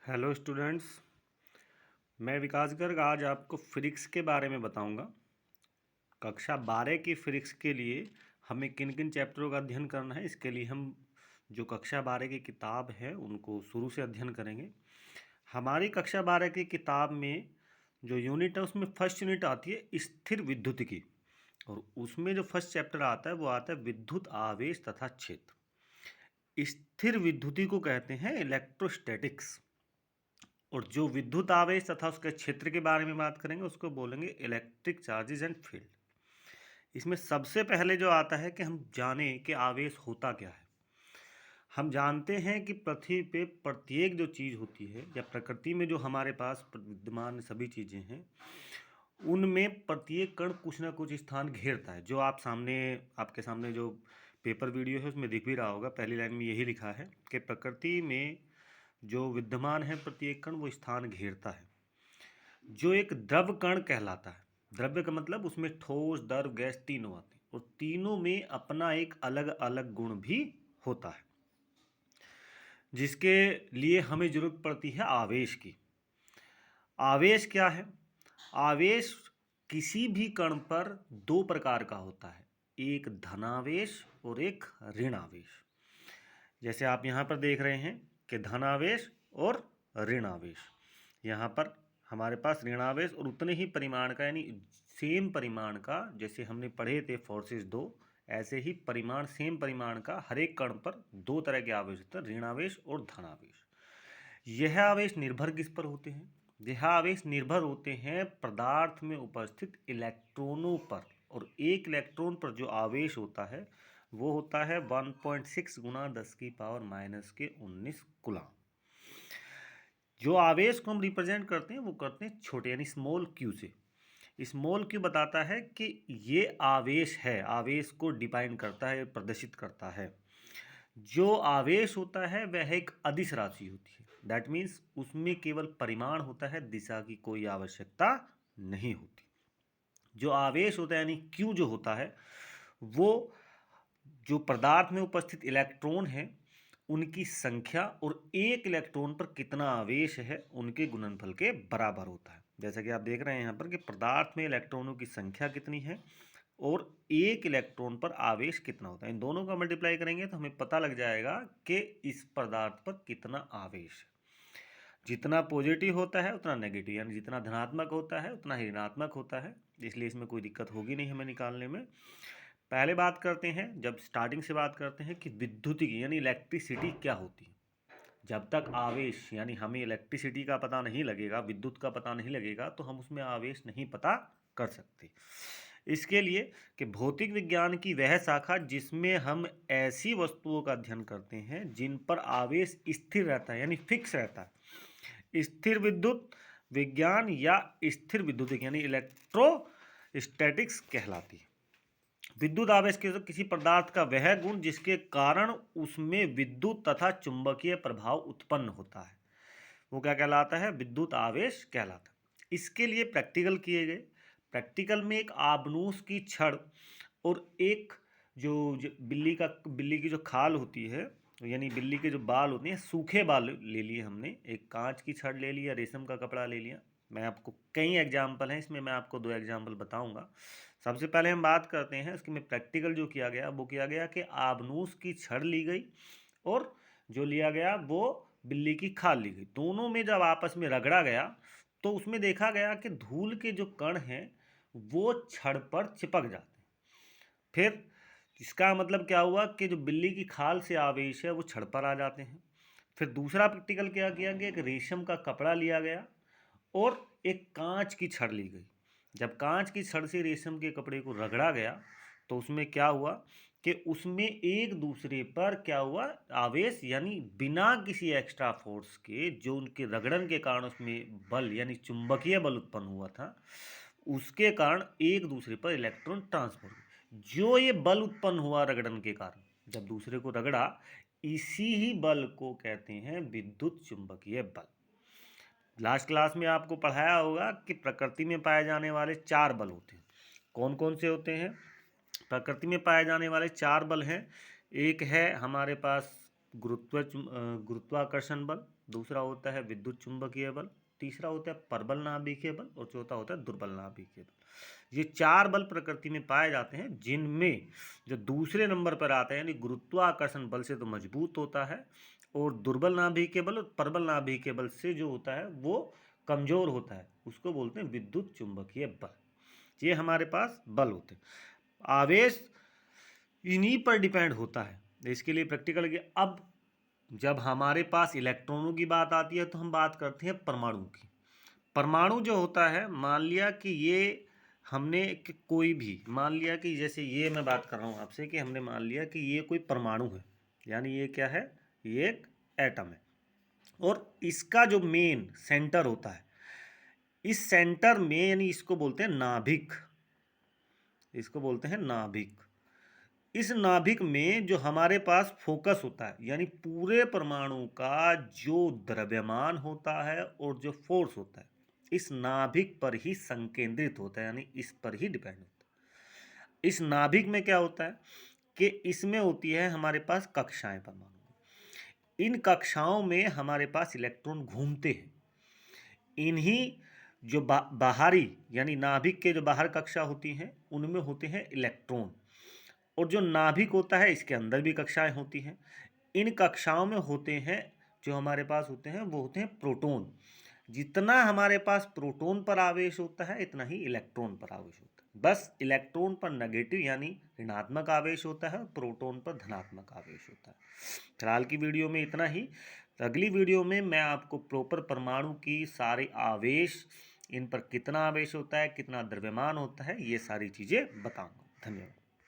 Hello students. मैं विकास गर्ग आज आपको फिजिक्स के बारे में बताऊंगा। कक्षा 12 की फिजिक्स के लिए हमें किन किन चैप्टरों का अध्ययन करना है, इसके लिए हम जो कक्षा 12 की किताब है उनको शुरू से अध्ययन करेंगे। हमारी कक्षा 12 की किताब में जो यूनिट है उसमें फर्स्ट यूनिट आती है स्थिर विद्युत की, और उसमें जो फर्स्ट चैप्टर आता है वो आता है विद्युत आवेश तथा क्षेत्र। स्थिर विद्युती को कहते हैं इलेक्ट्रोस्टैटिक्स, और जो विद्युत आवेश तथा उसके क्षेत्र के बारे में बात करेंगे उसको बोलेंगे इलेक्ट्रिक चार्जेस एंड फील्ड। इसमें सबसे पहले जो आता है कि हम जाने कि आवेश होता क्या है। हम जानते हैं कि पृथ्वी पे प्रत्येक जो चीज़ होती है या प्रकृति में जो हमारे पास विद्यमान सभी चीज़ें हैं उनमें प्रत्येक कण कुछ ना कुछ स्थान घेरता है। जो आपके सामने जो पेपर वीडियो है उसमें दिख भी रहा होगा, पहली लाइन में यही लिखा है कि प्रकृति में जो विद्यमान है प्रत्येक कण वो स्थान घेरता है, जो एक द्रव कण कहलाता है। द्रव्य का मतलब उसमें ठोस, द्रव, गैस तीनों आते हैं, और तीनों में अपना एक अलग अलग गुण भी होता है, जिसके लिए हमें जरूरत पड़ती है आवेश की। आवेश क्या है? आवेश किसी भी कण पर दो प्रकार का होता है, एक धनावेश और एक ऋण आवेश। जैसे आप यहाँ पर देख रहे हैं कि धनावेश और ऋण आवेश। यहाँ पर हमारे पास ऋण आवेश और उतने ही परिमाण का, यानी सेम परिमाण का, जैसे हमने पढ़े थे फोर्सेस दो, ऐसे ही परिमाण, सेम परिमाण का हर एक कण पर दो तरह के आवेश होते हैं, ऋण आवेश और धनावेश। यह आवेश निर्भर किस पर होते हैं? यह आवेश निर्भर होते हैं पदार्थ में उपस्थित इलेक्ट्रॉनों पर, और एक इलेक्ट्रॉन पर जो आवेश होता है वो होता है 1.6 गुना 10⁻⁻⁻19 कूलम। जो आवेश को हम रिप्रेजेंट करते हैं वो करते हैं छोटे, यानी स्मॉल क्यू से। स्मॉल क्यू बताता है कि ये आवेश है, आवेश को डिफाइन करता है, प्रदर्शित करता है। जो आवेश होता है वह एक अदिश राशि होती है, दैट मीन्स उसमें केवल परिमाण होता है, दिशा की कोई आवश्यकता नहीं होती। जो आवेश होता है यानी क्यू जो होता है वो जो पदार्थ में उपस्थित इलेक्ट्रॉन है उनकी संख्या और एक इलेक्ट्रॉन पर कितना आवेश है उनके गुणनफल के बराबर होता है। जैसा कि आप देख रहे हैं यहाँ पर कि पदार्थ में इलेक्ट्रॉनों की संख्या कितनी है और एक इलेक्ट्रॉन पर आवेश कितना होता है, इन दोनों का मल्टीप्लाई करेंगे तो हमें पता लग जाएगा कि इस पदार्थ पर कितना आवेश है। जितना पॉजिटिव होता है उतना नेगेटिव, यानी जितना धनात्मक होता है उतना ही ऋणात्मक होता है, इसलिए इसमें कोई दिक्कत होगी नहीं हमें निकालने में। पहले बात करते हैं, जब स्टार्टिंग से बात करते हैं कि विद्युत की यानी इलेक्ट्रिसिटी क्या होती है। जब तक आवेश यानी हमें इलेक्ट्रिसिटी का पता नहीं लगेगा, विद्युत का पता नहीं लगेगा, तो हम उसमें आवेश नहीं पता कर सकते। इसके लिए कि भौतिक विज्ञान की वह शाखा जिसमें हम ऐसी वस्तुओं का अध्ययन करते हैं जिन पर आवेश स्थिर रहता है, यानी फिक्स रहता है, स्थिर विद्युत विज्ञान या स्थिर विद्युत यानी इलेक्ट्रोस्टैटिक्स कहलाती है। विद्युत आवेश किसी पदार्थ का वह गुण जिसके कारण उसमें विद्युत तथा चुंबकीय प्रभाव उत्पन्न होता है, वो क्या कहलाता है? विद्युत आवेश कहलाता है। इसके लिए प्रैक्टिकल किए गए। प्रैक्टिकल में एक आबनूस की छड़ और एक बिल्ली की जो खाल होती है, यानी बिल्ली के जो बाल होते हैं, सूखे बाल ले लिए हमने, एक कांच की छड़ ले लिया, रेशम का कपड़ा ले लिया। मैं आपको कई एग्जाम्पल हैं, इसमें मैं आपको दो एग्जाम्पल बताऊंगा। सबसे पहले हम बात करते हैं इसके में प्रैक्टिकल जो किया गया वो किया गया कि आबनूस की छड़ ली गई और जो लिया गया वो बिल्ली की खाल ली गई। दोनों में जब आपस में रगड़ा गया तो उसमें देखा गया कि धूल के जो कण हैं वो छड़ पर चिपक जाते हैं। फिर इसका मतलब क्या हुआ कि जो बिल्ली की खाल से आवेश है वो छड़ पर आ जाते हैं। फिर दूसरा प्रैक्टिकल क्या किया गया कि रेशम का कपड़ा लिया गया और एक कांच की छड़ ली गई। जब कांच की छड़ से रेशम के कपड़े को रगड़ा गया तो उसमें क्या हुआ कि उसमें एक दूसरे पर क्या हुआ, आवेश, यानी बिना किसी एक्स्ट्रा फोर्स के जो उनके रगड़न के कारण उसमें बल यानी चुंबकीय बल उत्पन्न हुआ था, उसके कारण एक दूसरे पर इलेक्ट्रॉन ट्रांसफर हुए। जो ये बल उत्पन्न हुआ रगड़न के कारण, जब दूसरे को रगड़ा, इसी ही बल को कहते हैं विद्युत चुंबकीय बल। लास्ट क्लास में आपको पढ़ाया होगा कि प्रकृति में पाए जाने वाले चार बल होते हैं। कौन कौन से होते हैं? प्रकृति में पाए जाने वाले चार बल हैं। एक है हमारे पास गुरुत्वाकर्षण बल, दूसरा होता है विद्युत चुंबकीय बल, तीसरा होता है परबल नाभिकीय बल और चौथा होता है दुर्बल नाभिकीय बल। ये 4 बल प्रकृति में पाए जाते हैं, जिनमें जो दूसरे नंबर पर आता है यानी गुरुत्वाकर्षण बल से तो मजबूत होता है, और दुर्बल नाभिकीय बल और परबल नाभिकीय बल से जो होता है वो कमजोर होता है, उसको बोलते हैं विद्युत चुंबकीय बल। ये हमारे पास बल होते हैं। आवेश इन्हीं पर डिपेंड होता है। इसके लिए प्रैक्टिकल की अब जब हमारे पास इलेक्ट्रॉनों की बात आती है तो हम बात करते हैं परमाणु की। परमाणु जो होता है, मान लिया कि ये हमने कोई भी मान लिया कि जैसे ये मैं बात कर रहा हूँ आपसे कि हमने मान लिया कि ये कोई परमाणु है, यानी ये क्या है, ये एक एटम है, और इसका जो मेन सेंटर होता है, इस सेंटर में यानी इसको बोलते हैं नाभिक, इसको बोलते हैं नाभिक। इस नाभिक में जो हमारे पास फोकस होता है, यानी पूरे परमाणु का जो द्रव्यमान होता है और जो फोर्स होता है, इस नाभिक पर ही संकेंद्रित होता है, यानी इस पर ही डिपेंड होता है। इस नाभिक में क्या होता है कि इसमें होती है हमारे पास कक्षाएं परमाणु। इन कक्षाओं में हमारे पास इलेक्ट्रॉन घूमते हैं। इन्हीं जो बाहरी यानी नाभिक के जो बाहर कक्षा होती हैं उनमें होते हैं इलेक्ट्रॉन, और जो नाभिक होता है इसके अंदर भी कक्षाएं होती हैं। इन कक्षाओं में होते हैं जो हमारे पास होते हैं वो होते हैं प्रोटॉन। जितना हमारे पास प्रोटॉन पर आवेश होता है इतना ही इलेक्ट्रॉन पर आवेश होता है। बस इलेक्ट्रॉन पर नेगेटिव यानी ऋणात्मक आवेश होता है, प्रोटॉन पर धनात्मक आवेश होता है। फिलहाल की वीडियो में इतना ही। अगली वीडियो में मैं आपको प्रॉपर परमाणु की सारे आवेश, इन पर कितना आवेश होता है, कितना द्रव्यमान होता है, ये सारी चीज़ें बताऊंगा। धन्यवाद।